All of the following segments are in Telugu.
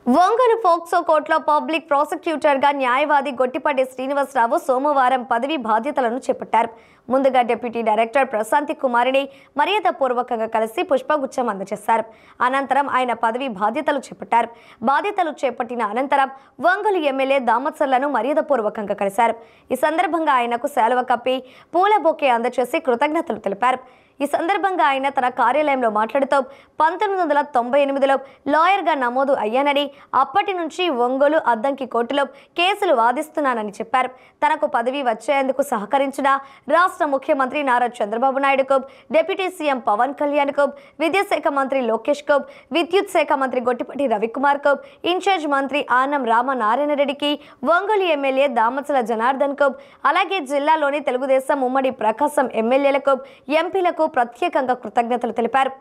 ఒంగోలు పోక్సో కోర్టులో పబ్లిక్ ప్రాసిక్యూటర్గా న్యాయవాది గొట్టిపాటి శ్రీనివాసరావు సోమవారం పదవి బాధ్యతలను చేపట్టారు. ముందుగా డిప్యూటీ డైరెక్టర్ ప్రశాంతి కుమారిని మర్యాదపూర్వకంగా కలిసి పుష్పగుచ్చం అందజేశారు. అనంతరం ఆయన పదవి బాధ్యతలు చేపట్టారు. బాధ్యతలు చేపట్టిన అనంతరం ఒంగోలు ఎమ్మెల్యే దామచర్లను మర్యాదపూర్వకంగా కలిశారు. ఈ సందర్భంగా ఆయనకు శాలువ కప్పి పూల బొకే అందజేసి కృతజ్ఞతలు తెలిపారు. ఈ సందర్భంగా ఆయన తన కార్యాలయంలో మాట్లాడుతూ 1998లో లాయర్గా నమోదు అయ్యానని, అప్పటి నుంచి ఒంగోలు అద్దంకి కోర్టులో కేసులు వాదిస్తున్నానని చెప్పారు. తనకు పదవి వచ్చేందుకు సహకరించిన రాష్ట్ర ముఖ్యమంత్రి నారా చంద్రబాబు నాయుడుకు, డిప్యూటీ సీఎం పవన్ కళ్యాణ్కు, విద్యాశాఖ మంత్రి లోకేష్కు, విద్యుత్ శాఖ మంత్రి గొట్టిపాటి రవికుమార్కు, ఇన్ఛార్జ్ మంత్రి ఆనం రామనారాయణ రెడ్డికి, ఒంగోలు ఎమ్మెల్యే దామచల జనార్దన్కు, అలాగే జిల్లాలోని తెలుగుదేశం ఉమ్మడి ప్రకాశం ఎమ్మెల్యేలకు, ఎంపీలకు ప్రత్యేకంగా కృతజ్ఞతలు తెలిపారు.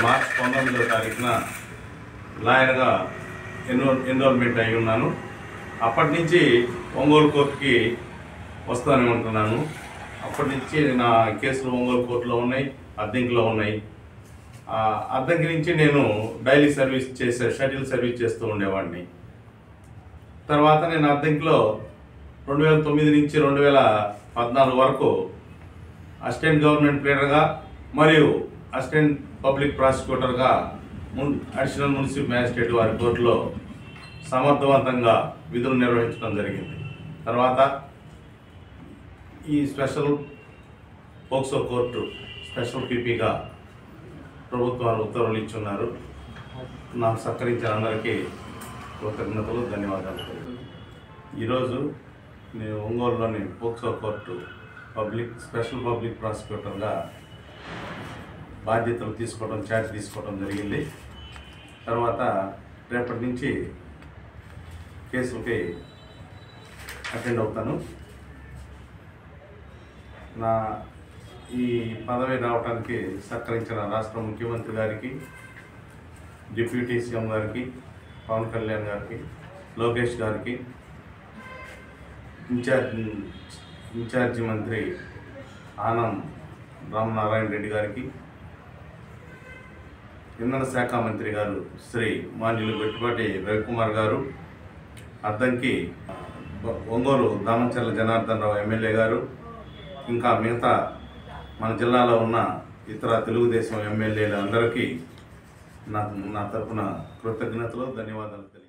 మార్చి 19వ తారీఖున లాయర్గా ఎన్రోల్మెంట్ అయి ఉన్నాను. అప్పటి నుంచి ఒంగోలు కోర్టుకి వస్తానని ఉంటున్నాను. అప్పటి నుంచి నా కేసులు ఒంగోలు కోర్టులో ఉన్నాయి, అద్దంకిలో ఉన్నాయి. అద్దంకి నుంచి నేను డైలీ సర్వీస్ షటిల్ సర్వీస్ చేస్తూ ఉండేవాడిని. తర్వాత నేను అద్దంకిలో 2009 నుంచి 2014 వరకు అసిస్టెంట్ గవర్నమెంట్ ప్లేడర్గా మరియు అసిస్టెంట్ పబ్లిక్ ప్రాసిక్యూటర్గా అడిషనల్ మున్సిపల్ మ్యాజిస్ట్రేట్ వారి కోర్టులో సమర్థవంతంగా విధులు నిర్వహించడం జరిగింది. తర్వాత ఈ స్పెషల్ పోక్సో కోర్టు స్పెషల్ పీపీగా ప్రభుత్వాలు ఉత్తర్వులు ఇచ్చున్నారు. నాకు సహకరించిన అందరికీ కృతజ్ఞతలు, ధన్యవాదాలు. ఈరోజు నేను ఒంగోలులోని పోక్సో కోర్టు స్పెషల్ పబ్లిక్ ప్రాసిక్యూటర్గా బాధ్యతలు ఛార్జ్ తీసుకోవడం జరిగింది. తర్వాత రేపటి నుంచి కేసులకి అటెండ్ అవుతాను. నా ఈ పదవి రావడానికి సహకరించిన రాష్ట్ర ముఖ్యమంత్రి గారికి, డిప్యూటీ సీఎం గారికి, పవన్ కళ్యాణ్ గారికి, లోకేష్ గారికి, ఇన్ఛార్జి మంత్రి ఆనం రామనారాయణ రెడ్డి గారికి, ఇంధన శాఖ మంత్రి గారు శ్రీ మాన్యులు గొట్టిపాటి రవికుమార్ గారు, అద్దంకి ఒంగోలు దామచర్ల జనార్దన్ రావు ఎమ్మెల్యే గారు, ఇంకా మిగతా మన జిల్లాలో ఉన్న ఇతర తెలుగుదేశం ఎమ్మెల్యేలు అందరికీ నా తరఫున కృతజ్ఞతలు, ధన్యవాదాలు.